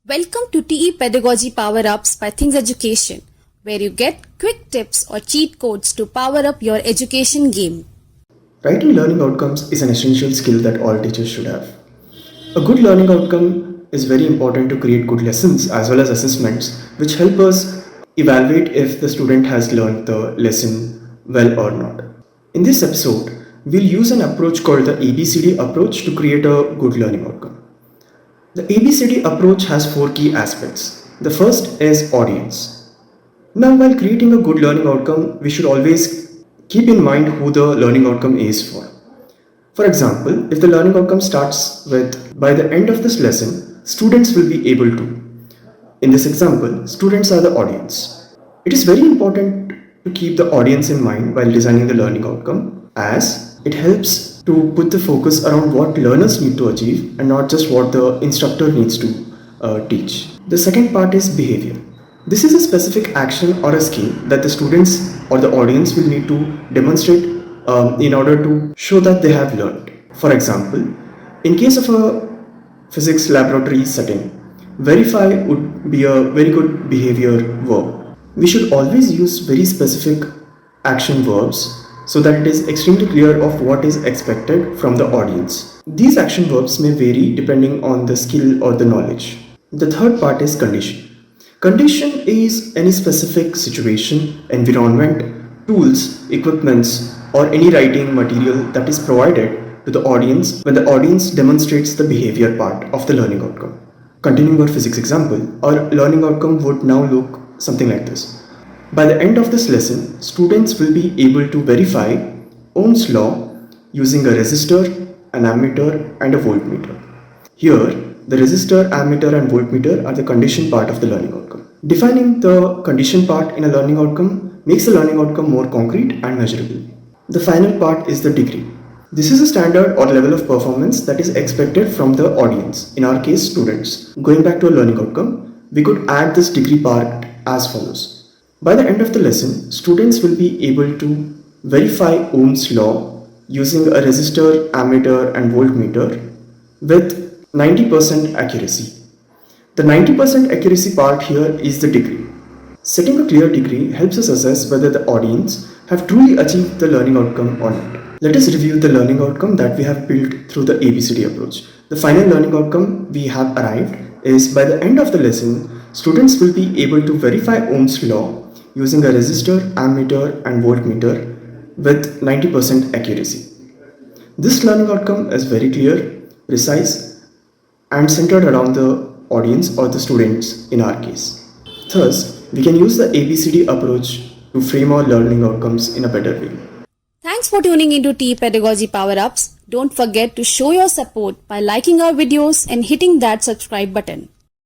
Welcome to TE Pedagogy Power Ups by Things Education, where you get quick tips or cheat codes to power up your education game. Writing learning outcomes is an essential skill that all teachers should have. A good learning outcome is very important to create good lessons as well as assessments which help us evaluate if the student has learned the lesson well or not. In this episode, we'll use an approach called the ABCD approach to create a good learning outcome. The ABCD approach has four key aspects. The first is audience. Now, while creating a good learning outcome, we should always keep in mind who the learning outcome is for. For example, if the learning outcome starts with, by the end of this lesson, students will be able to. In this example, students are the audience. It is very important to keep the audience in mind while designing the learning outcome, as it helps to put the focus around what learners need to achieve and not just what the instructor needs to teach. The second part is behavior. This is a specific action or a skill that the students or the audience will need to demonstrate in order to show that they have learned. For example, in case of a physics laboratory setting, verify would be a very good behavior verb. We should always use very specific action verbs so that it is extremely clear of what is expected from the audience. These action verbs may vary depending on the skill or the knowledge. The third part is condition. Condition is any specific situation, environment, tools, equipments, or any writing material that is provided to the audience when the audience demonstrates the behavior part of the learning outcome. Continuing our physics example, our learning outcome would now look something like this. By the end of this lesson, students will be able to verify Ohm's law using a resistor, an ammeter, and a voltmeter. Here, the resistor, ammeter, and voltmeter are the condition part of the learning outcome. Defining the condition part in a learning outcome makes the learning outcome more concrete and measurable. The final part is the degree. This is a standard or level of performance that is expected from the audience, in our case students. Going back to a learning outcome, we could add this degree part as follows. By the end of the lesson, students will be able to verify Ohm's law using a resistor, ammeter, and voltmeter with 90% accuracy. The 90% accuracy part here is the degree. Setting a clear degree helps us assess whether the audience have truly achieved the learning outcome or not. Let us review the learning outcome that we have built through the ABCD approach. The final learning outcome we have arrived is, by the end of the lesson, students will be able to verify Ohm's law using a resistor, ammeter, and voltmeter with 90% accuracy. This learning outcome is very clear, precise, and centered around the audience or the students in our case. Thus, we can use the ABCD approach to frame our learning outcomes in a better way. Thanks for tuning into TE Pedagogy Power Ups. Don't forget to show your support by liking our videos and hitting that subscribe button.